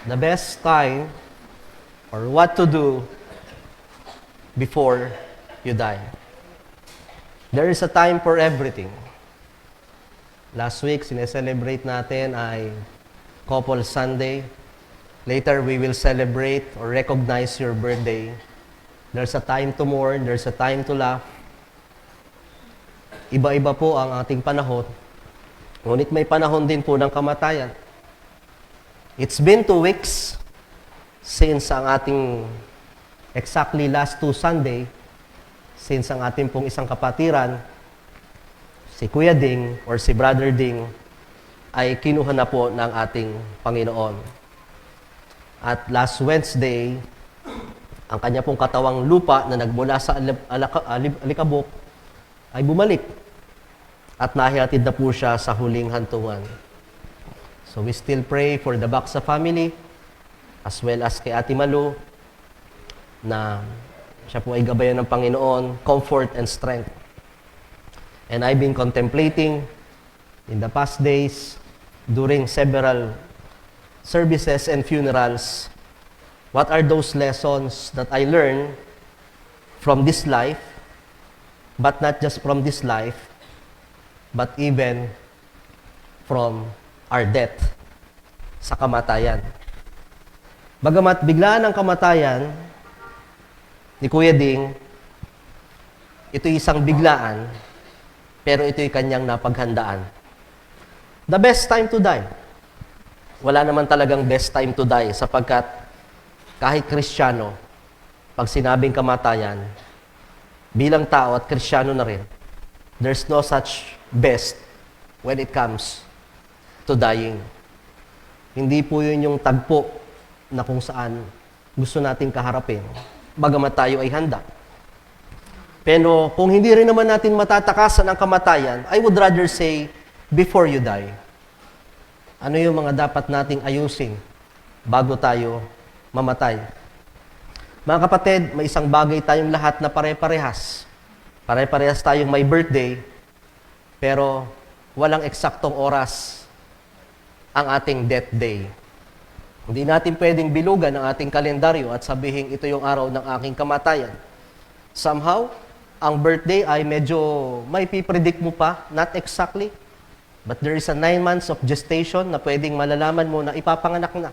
the best time or what to do before you die. There is a time for everything. Last week, sineselebrate natin ay Couple Sunday. Later, we will celebrate or recognize your birthday. There's a time to mourn, there's a time to laugh. Iba-iba po ang ating panahon. Ngunit may panahon din po ng kamatayan. It's been 2 weeks since ang ating exactly last 2 Sunday, since ang ating pong isang kapatiran, si Kuya Ding or si Brother Ding, ay kinuha na po ng ating Panginoon. At last Wednesday, ang kanya pong katawang lupa na nagmula sa alikabok ay bumalik. At nahihatid na po siya sa huling hantungan. So we still pray for the Baksa family, as well as kay Ate Malu, na siya po ay gabayan ng Panginoon, comfort and strength. And I've been contemplating in the past days, during several services and funerals, what are those lessons that I learned from this life, but not just from this life, but even from our death sa kamatayan. Bagamat biglaan ang kamatayan ni Kuya Ding, ito'y isang biglaan, pero ito'y kanyang napaghandaan. The best time to die. Wala naman talagang best time to die sapagkat kahit Kristiyano, pag sinabing kamatayan, bilang tao at Kristiyano na rin, there's no such best when it comes to dying. Hindi po yun yung tagpo na kung saan gusto nating kaharapin, bagamat tayo ay handa. Pero kung hindi rin naman natin matatakasan ang kamatayan, I would rather say, before you die. Ano yung mga dapat nating ayusin bago tayo mamatay? Mga kapatid, may isang bagay tayong lahat na pare-parehas. Pare-parehas tayong may birthday, pero walang eksaktong oras ang ating death day. Hindi natin pwedeng bilugan ang ating kalendaryo at sabihin ito yung araw ng aking kamatayan. Somehow, ang birthday ay medyo may pipredict mo pa, not exactly, but there is a 9 months of gestation na pwedeng malalaman mo na ipapanganak na.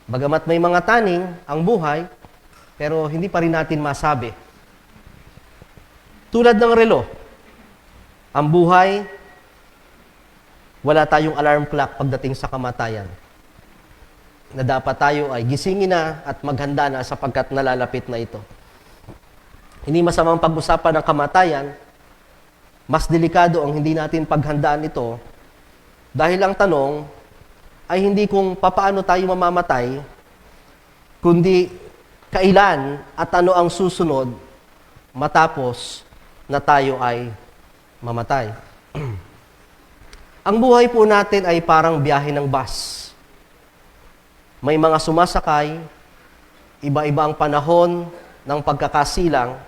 Bagamat may mga taning ang buhay, pero hindi pa rin natin masabi. Tulad ng relo, ang buhay, wala tayong alarm clock pagdating sa kamatayan. Na dapat tayo ay gisingin na at maghanda na sapagkat nalalapit na ito. Hindi masamang pag-usapan ng kamatayan, mas delikado ang hindi natin paghandaan ito dahil ang tanong ay hindi kung papaano tayo mamamatay, kundi kailan at ano ang susunod matapos na tayo ay mamatay. Ang buhay po natin ay parang biyahe ng bus. May mga sumasakay, iba-iba ang panahon ng pagkakasilang,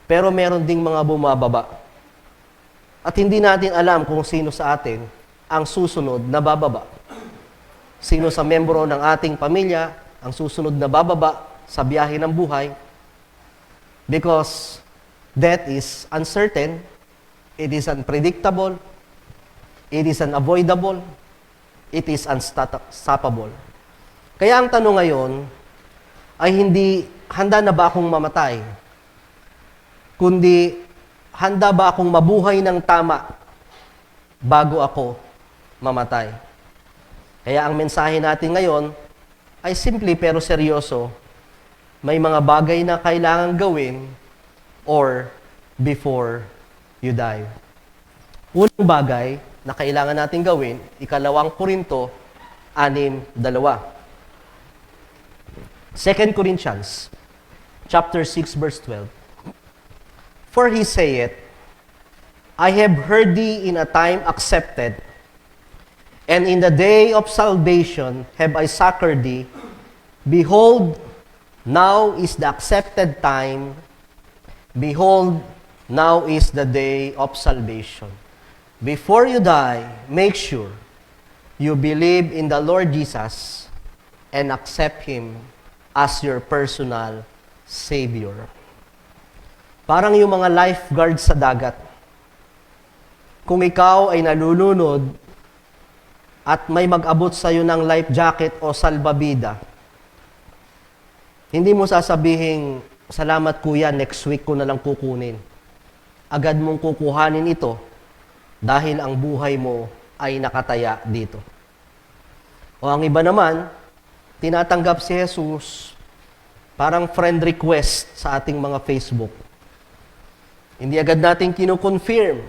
pero meron ding mga bumababa. At hindi natin alam kung sino sa atin ang susunod na bababa. Sino sa membro ng ating pamilya ang susunod na bababa sa biyahe ng buhay. Because death is uncertain, it is unpredictable, it is unavoidable, it is unstoppable. Kaya ang tanong ngayon ay hindi, handa na ba akong mamatay? Kundi, handa ba akong mabuhay ng tama bago ako mamatay? Kaya ang mensahe natin ngayon ay simple pero seryoso. May mga bagay na kailangan gawin or before you die. Unang bagay na kailangan natin gawin, 2 Korinto 6:2. 2 Corinthians chapter 6 verse 12. For he saith, I have heard thee in a time accepted, and in the day of salvation have I succored thee. Behold, now is the accepted time. Behold, now is the day of salvation. Before you die, make sure you believe in the Lord Jesus and accept Him as your personal Savior. Parang yung mga lifeguard sa dagat. Kung ikaw ay nalulunod at may mag-abot sa iyo ng life jacket o salbabida, hindi mo sasabihin, salamat kuya, next week ko na lang kukunin. Agad mong kukuhanin ito dahil ang buhay mo ay nakataya dito. O ang iba naman, tinatanggap si Jesus parang friend request sa ating mga Facebook. Hindi agad natin kino-confirm.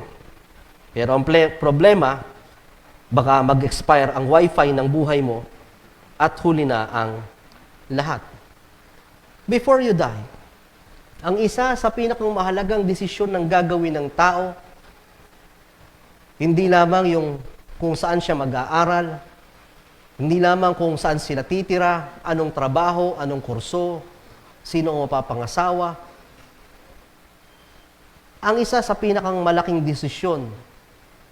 Pero ang problema, baka mag-expire ang wifi ng buhay mo at huli na ang lahat. Before you die, ang isa sa pinakamahalagang desisyon ng gagawin ng tao, hindi lamang yung kung saan siya mag-aaral, hindi lamang kung saan sila titira, anong trabaho, anong kurso, sino ang mapapangasawa. Ang isa sa pinakang malaking desisyon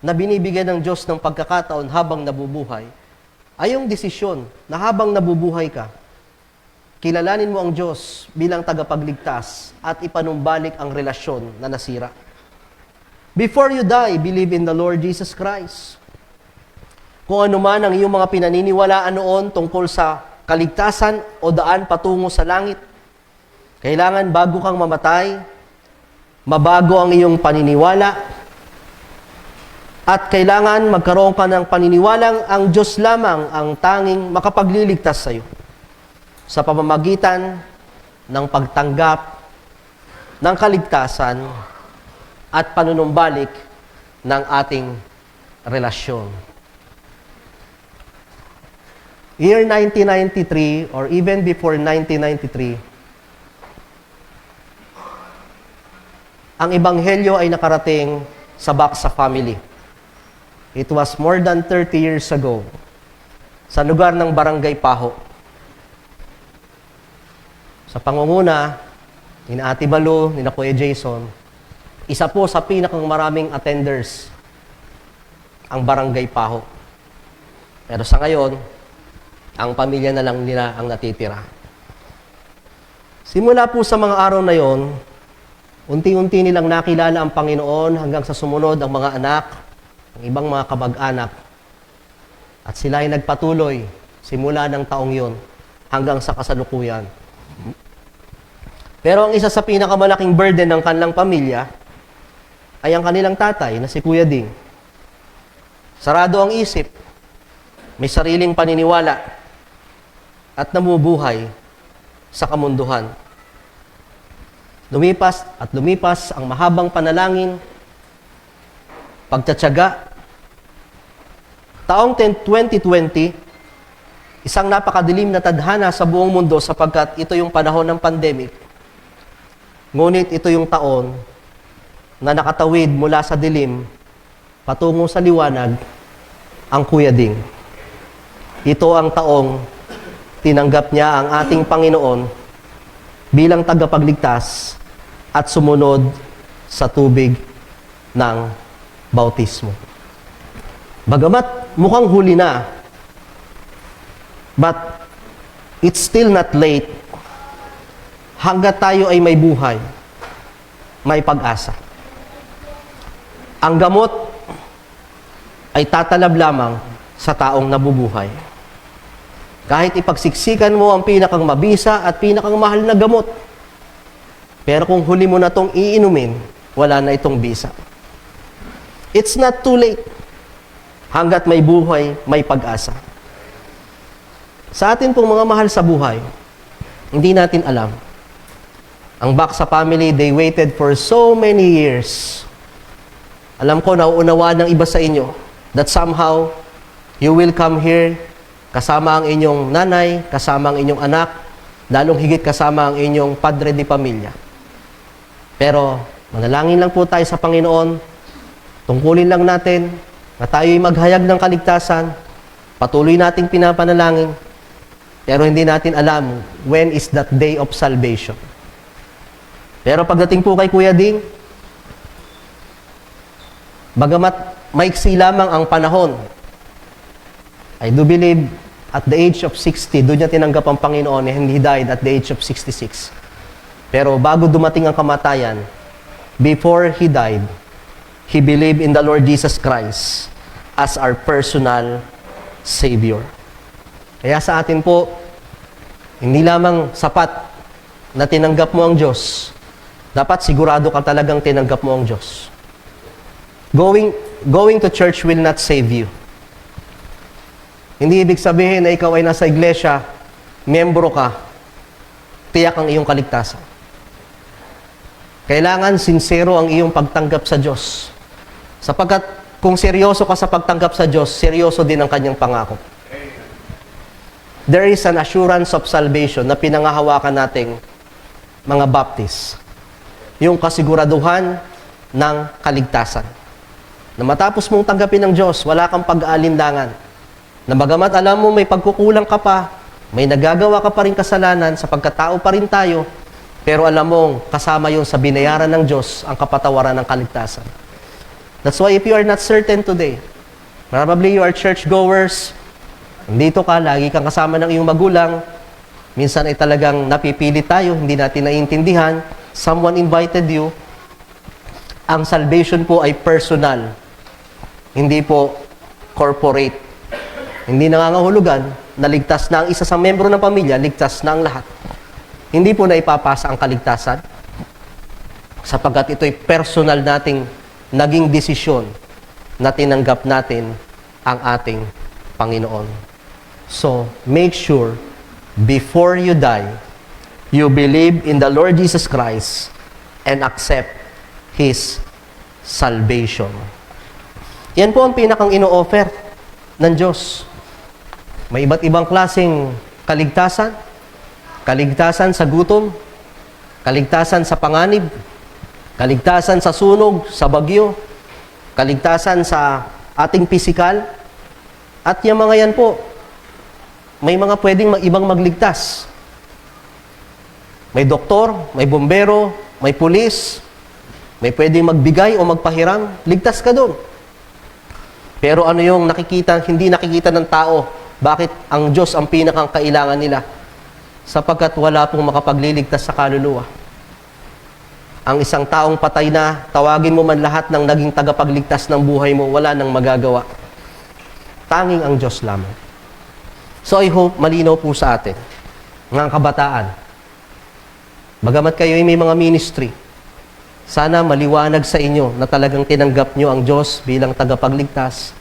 na binibigyan ng Diyos ng pagkakataon habang nabubuhay, ay yung desisyon na habang nabubuhay ka, kilalanin mo ang Diyos bilang tagapagligtas at ipanumbalik ang relasyon na nasira. Before you die, believe in the Lord Jesus Christ. Kung ano man ang iyong mga pinaniniwalaan noon tungkol sa kaligtasan o daan patungo sa langit, kailangan bago kang mamatay, mabago ang iyong paniniwala, at kailangan magkaroon ka ng paniniwalang ang Diyos lamang ang tanging makapagliligtas sa iyo sa pamamagitan ng pagtanggap ng kaligtasan at panunumbalik ng ating relasyon. Year 1993 or even before 1993, ang Ebanghelyo ay nakarating sa Baksa family. It was more than 30 years ago sa lugar ng Barangay Paho. Sa pangunguna ni Ate Balu, ni Kuya Jason, isa po sa pinakang maraming attenders ang Barangay Paho. Pero sa ngayon, ang pamilya na lang nila ang natitira. Simula po sa mga araw na yon, unti-unti nilang nakilala ang Panginoon hanggang sa sumunod ang mga anak, ang ibang mga kamag-anak. At sila ay nagpatuloy simula ng taong yon hanggang sa kasalukuyan. Pero ang isa sa pinakamalaking burden ng kanilang pamilya ay ang kanilang tatay na si Kuya Ding. Sarado ang isip, may sariling paniniwala, at namubuhay sa kamunduhan. Lumipas at lumipas ang mahabang panalangin, pagtatyaga. Taong 2020, isang napakadilim na tadhana sa buong mundo sapagkat ito yung panahon ng pandemic. Ngunit ito yung taon na nakatawid mula sa dilim patungo sa liwanag ang Kuya Ding. Ito ang taong tinanggap niya ang ating Panginoon bilang tagapagligtas at sumunod sa tubig ng bautismo. Bagamat mukhang huli na, but it's still not late. Hanggat tayo ay may buhay, may pag-asa. Ang gamot ay tatalab lamang sa taong nabubuhay. Kahit ipagsiksikan mo ang pinakang mabisa at pinakang mahal na gamot, pero kung huli mo na itong iinumin, wala na itong bisa. It's not too late. Hanggat may buhay, may pag-asa. Sa atin pong mga mahal sa buhay, hindi natin alam. Ang Baksa family, they waited for so many years. Alam ko, nauunawaan ng iba sa inyo that somehow you will come here kasama ang inyong nanay, kasama ang inyong anak, lalong higit kasama ang inyong padre de pamilya. Pero manalangin lang po tayo sa Panginoon, tungkulin lang natin na tayo'y maghayag ng kaligtasan, patuloy nating pinapanalangin, pero hindi natin alam when is that day of salvation. Pero pagdating po kay Kuya Ding, bagamat maiksi lamang ang panahon, I do believe at the age of 60, doon niya tinanggap ang Panginoon and he died at the age of 66. Pero bago dumating ang kamatayan, before he died, he believed in the Lord Jesus Christ as our personal Savior. Kaya sa atin po, hindi lamang sapat na tinanggap mo ang Diyos. Dapat sigurado ka talagang tinanggap mo ang Diyos. Going to church will not save you. Hindi ibig sabihin na ikaw ay nasa iglesia, membro ka, tiyak ang iyong kaligtasan. Kailangan sincero ang iyong pagtanggap sa Diyos. Sapagkat kung seryoso ka sa pagtanggap sa Diyos, seryoso din ang kanyang pangako. There is an assurance of salvation na pinangahawakan nating mga Baptist. Yung kasiguraduhan ng kaligtasan. Na matapos mong tanggapin ng Diyos, wala kang pag-aalinlangan. Na bagamat alam mo may pagkukulang ka pa, may nagagawa ka pa rin kasalanan, sapagkat tao pa rin tayo, pero alam mong kasama yun sa binayaran ng Diyos ang kapatawaran ng kaligtasan. That's why if you are not certain today, probably you are churchgoers, dito ka, lagi kang kasama ng iyong magulang, minsan ay talagang napipili tayo, hindi natin naiintindihan, someone invited you, ang salvation po ay personal, hindi po corporate. Hindi nangangahulugan na ligtas na ang isa sa membro ng pamilya, ligtas na ang lahat. Hindi po na ipapasa ang kaligtasan sapagkat ito'y personal nating naging desisyon na tinanggap natin ang ating Panginoon. So, make sure before you die, you believe in the Lord Jesus Christ and accept His salvation. Yan po ang pinakang ino-offer ng Diyos. May iba't ibang klaseng kaligtasan. Kaligtasan sa gutom, kaligtasan sa panganib, kaligtasan sa sunog, sa bagyo, kaligtasan sa ating pisikal. At yung mga yan po, may mga pwedeng ibang magligtas. May doktor, may bombero, may pulis, may pwedeng magbigay o magpahiram, ligtas ka doon. Pero ano yung hindi nakikita ng tao? Bakit ang Diyos ang pinakang kailangan nila? Sapagkat wala pong makapagliligtas sa kaluluwa. Ang isang taong patay na, tawagin mo man lahat ng naging tagapagligtas ng buhay mo, wala nang magagawa. Tanging ang Diyos lamang. So I hope malinaw po sa atin, mga kabataan. Bagamat kayo ay may mga ministry, sana maliwanag sa inyo na talagang tinanggap nyo ang Diyos bilang tagapagligtas.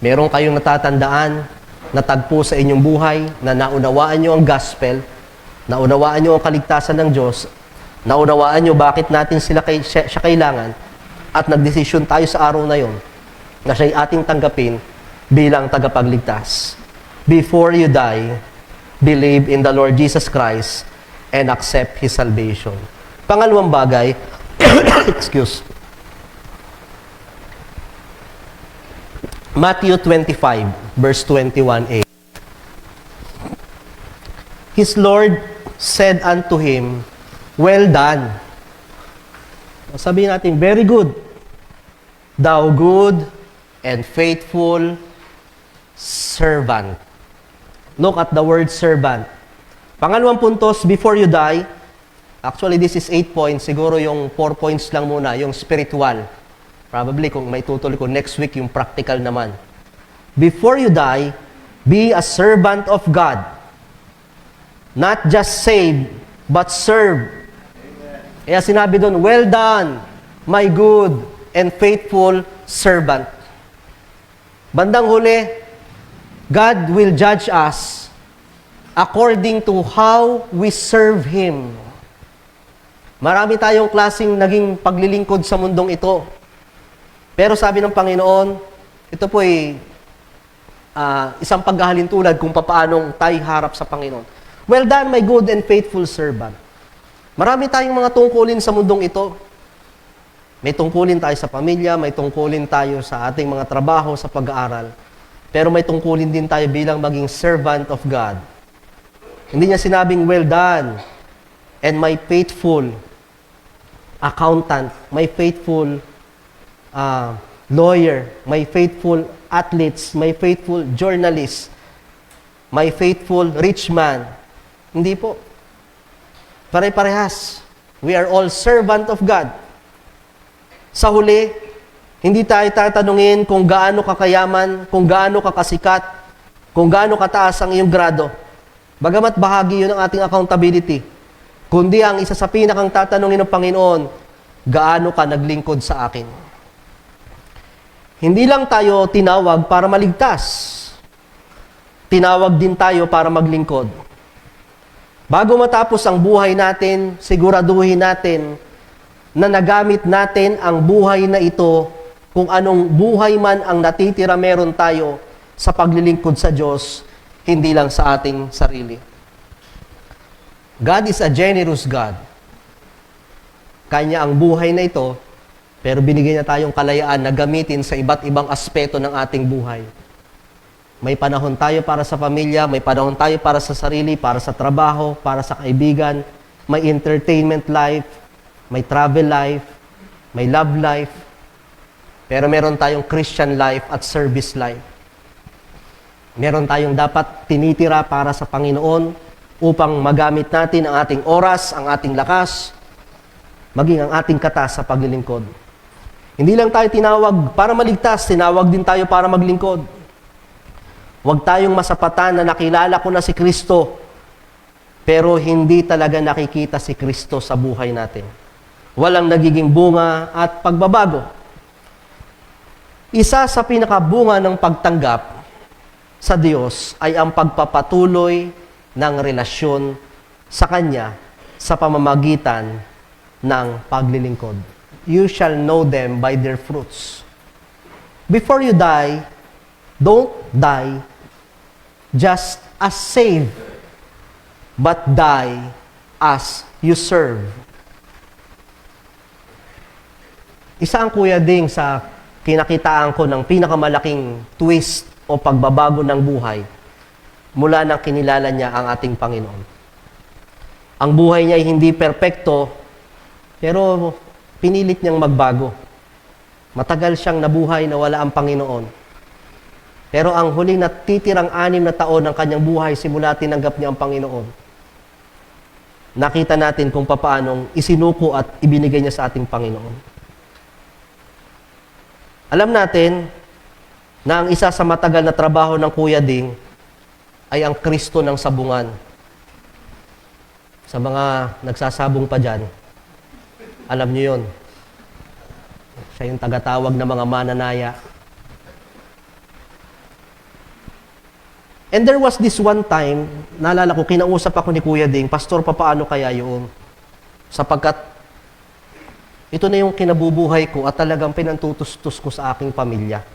Meron kayong natatandaan, natagpo sa inyong buhay, na naunawaan nyo ang gospel, naunawaan nyo ang kaligtasan ng Diyos, naunawaan nyo bakit natin siya kailangan, at nagdesisyon tayo sa araw na yon na siya'y ating tanggapin bilang tagapagligtas. Before you die, believe in the Lord Jesus Christ and accept His salvation. Pangalawang bagay, excuse. Matthew 25, verse 21a. His Lord said unto him, well done. Sabihin natin, very good. Thou good and faithful servant. Look at the word servant. Pangalawang puntos, before you die, actually this is 8 points, siguro yung 4 points lang muna, yung spiritual. Probably kung may tutuloy ko next week, yung practical naman. Before you die, be a servant of God. Not just save, but serve. Kaya sinabi doon, well done, my good and faithful servant. Bandang huli, God will judge us according to how we serve Him. Marami tayong klaseng naging paglilingkod sa mundong ito. Pero sabi ng Panginoon, ito po ay isang paghahalintulad kung paanong tayo harap sa Panginoon. Well done, my good and faithful servant. Marami tayong mga tungkulin sa mundong ito. May tungkulin tayo sa pamilya, may tungkulin tayo sa ating mga trabaho, sa pag-aaral. Pero may tungkulin din tayo bilang maging servant of God. Hindi niya sinabing, well done, and my faithful accountant, my faithful lawyer, my faithful athletes, my faithful journalists. my faithful rich man. Hindi po. Pare-parehas. We are all servant of God. Sa huli, hindi tayo tatanungin kung gaano kakayaman, kung gaano kakasikat, kung gaano kataas ang iyong grado. Bagamat bahagi yun ng ating accountability. Kundi ang isa sa pinakang tatanungin ng Panginoon, gaano ka naglingkod sa akin? Hindi lang tayo tinawag para maligtas. Tinawag din tayo para maglingkod. Bago matapos ang buhay natin, siguraduhin natin na nagamit natin ang buhay na ito kung anong buhay man ang natitira meron tayo sa paglilingkod sa Diyos, hindi lang sa ating sarili. God is a generous God. Kanya ang buhay na ito, pero binigyan niya tayong kalayaan na gamitin sa iba't ibang aspeto ng ating buhay. May panahon tayo para sa pamilya, may panahon tayo para sa sarili, para sa trabaho, para sa kaibigan, may entertainment life, may travel life, may love life, pero meron tayong Christian life at service life. Meron tayong dapat tinitira para sa Panginoon upang magamit natin ang ating oras, ang ating lakas, maging ang ating katas sa paglilingkod. Hindi lang tayo tinawag para maligtas, tinawag din tayo para maglingkod. Huwag tayong masapatan na nakilala ko na si Kristo, pero hindi talaga nakikita si Kristo sa buhay natin. Walang nagiging bunga at pagbabago. Isa sa pinakabunga ng pagtanggap sa Diyos ay ang pagpapatuloy ng relasyon sa Kanya sa pamamagitan ng paglilingkod. You shall know them by their fruits. Before you die, don't die just as saved, but die as you serve. Isa ang Kuya Ding sa kinakitaan ko ng pinakamalaking twist o pagbabago ng buhay mula nang kinilala niya ang ating Panginoon. Ang buhay niya ay hindi perpekto, pero pinilit niyang magbago. Matagal siyang nabuhay na wala ang Panginoon. Pero ang huling natitirang 6 na taon ng kanyang buhay simula tinanggap niya ang Panginoon, nakita natin kung paanong isinuko at ibinigay niya sa ating Panginoon. Alam natin na ang isa sa matagal na trabaho ng Kuya Ding ay ang Kristo ng sabungan. Sa mga nagsasabong pa dyan, alam niyo yun. Siya yung tagatawag ng mga mananaya. And there was this one time, naalala ko, kinausap ako ni Kuya Ding, Pastor, paano kaya yun? Sapagkat ito na yung kinabubuhay ko at talagang pinantutustos ko sa aking pamilya.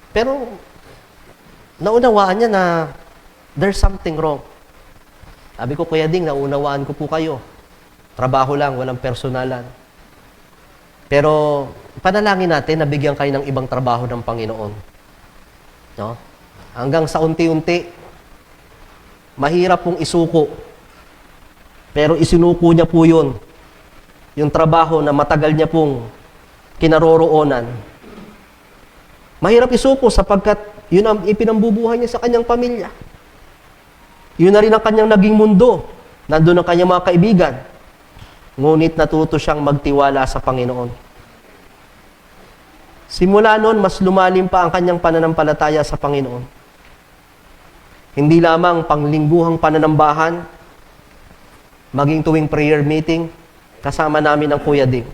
Pero naunawaan niya na there's something wrong. Sabi ko, Kuya Ding, naunawaan ko po kayo. Trabaho lang, walang personalan. Pero panalangin natin na bigyan kayo ng ibang trabaho ng Panginoon. No? Hanggang sa unti-unti, mahirap pong isuko. Pero isinuko niya po yun. Yung trabaho na matagal niya pong kinaroroonan. Mahirap isuko sapagkat yun ang ipinambubuhay niya sa kanyang pamilya. Yun na rin ang kanyang naging mundo. Nandun ang kanyang mga kaibigan. Ngunit natuto siyang magtiwala sa Panginoon. Simula noon, mas lumalim pa ang kanyang pananampalataya sa Panginoon. Hindi lamang panglingguhang pananambahan, maging tuwing prayer meeting, kasama namin ang Kuya Ding.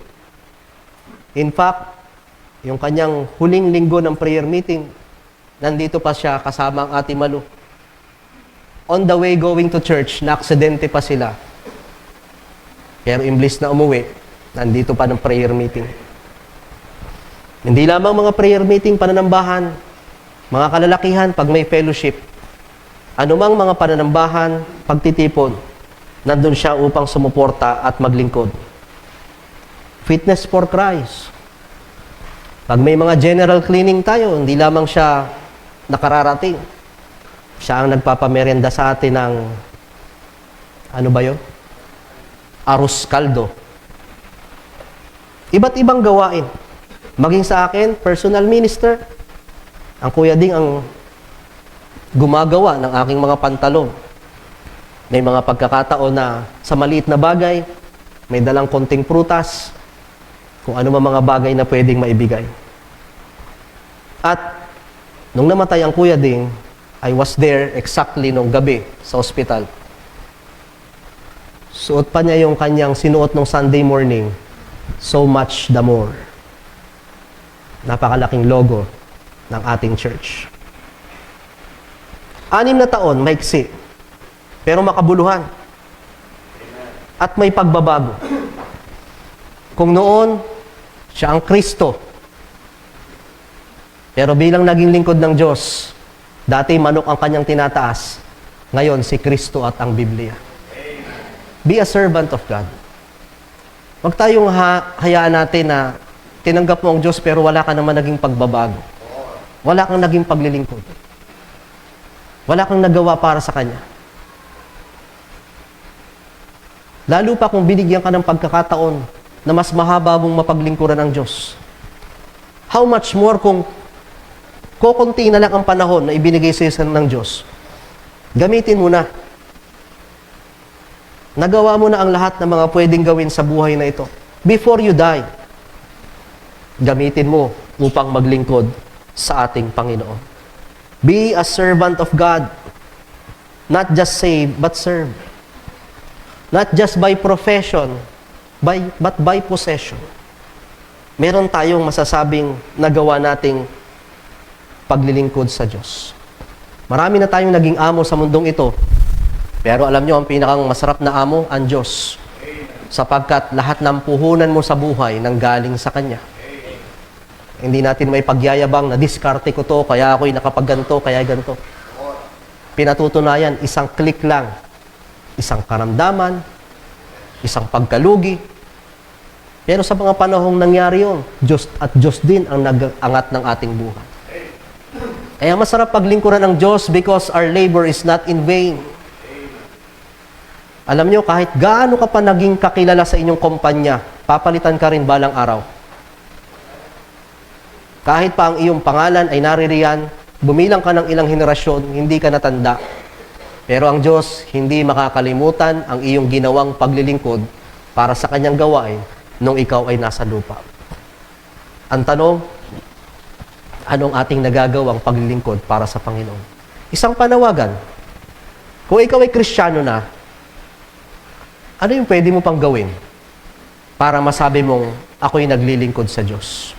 In fact, yung kanyang huling linggo ng prayer meeting, nandito pa siya kasama ang Ate Malu. On the way going to church, na-aksidente pa sila. Pero imblis na umuwi, nandito pa ng prayer meeting. Hindi lamang mga prayer meeting, pananambahan, mga kalalakihan, pag may fellowship, anumang mga pananambahan, pagtitipon, nandun siya upang sumuporta at maglingkod. Fitness for Christ. Pag may mga general cleaning tayo, hindi lamang siya nakararating. Siya ang nagpapamerenda sa atin ng, ano ba yun? Arroz caldo. Iba't ibang gawain. Maging sa akin, personal minister. Ang Kuya Ding ang gumagawa ng aking mga pantalon. May mga pagkakataon na sa maliit na bagay, may dalang konting prutas, kung ano mga bagay na pwedeng maibigay. At nung namatay ang Kuya Ding, I was there exactly nung gabi sa ospital. Suot pa niya yung kanyang sinuot nung Sunday morning, "So much the more." Napakalaking logo ng ating church. 6 na taon, maiksi, pero makabuluhan. At may pagbabago. Kung noon, siya ang Kristo. Pero bilang naging lingkod ng Diyos, dati manok ang kanyang tinataas, ngayon si Kristo at ang Biblia. Be a servant of God. Huwag tayong hayaan natin na tinanggap mo ang Diyos pero wala ka naman naging pagbabago. Wala kang naging paglilingkod. Wala kang nagawa para sa Kanya. Lalo pa kung binigyan ka ng pagkakataon na mas mahaba mong mapaglingkuran ng Diyos. How much more kung kukunti na lang ang panahon na ibinigay sa iyo ng Diyos. Gamitin mo na. Nagawa mo na ang lahat ng mga pwedeng gawin sa buhay na ito. Before you die, gamitin mo upang maglingkod sa ating Panginoon. Be a servant of God. Not just save, but serve. Not just by profession, but by possession. Meron tayong masasabing nagawa nating paglilingkod sa Diyos. Marami na tayong naging amo sa mundong ito. Pero alam nyo, ang pinakang masarap na amo, ang Diyos. Sapagkat lahat ng puhunan mo sa buhay nanggaling sa Kanya. Hindi natin may pagyayabang na diskarte ko to, kaya ako'y nakapagganto, kaya ganto. Pinatutunayan, isang click lang. Isang karamdaman, isang pagkalugi. Pero sa mga panahong nangyari yun, Diyos at Diyos din ang nag-angat ng ating buhay. Kaya masarap paglingkuran ng Diyos because our labor is not in vain. Alam nyo, kahit gaano ka pa naging kakilala sa inyong kumpanya, papalitan ka rin balang araw. Kahit pa ang iyong pangalan ay naririyan, bumilang ka ng ilang henerasyon, hindi ka natanda. Pero ang Diyos, hindi makakalimutan ang iyong ginawang paglilingkod para sa Kanyang gawain nung ikaw ay nasa lupa. Ang tanong, anong ating nagagawang paglilingkod para sa Panginoon? Isang panawagan. Kung ikaw ay Kristiyano na, ano yung pwede mo pang gawin para masabi mong ako'y naglilingkod sa Diyos?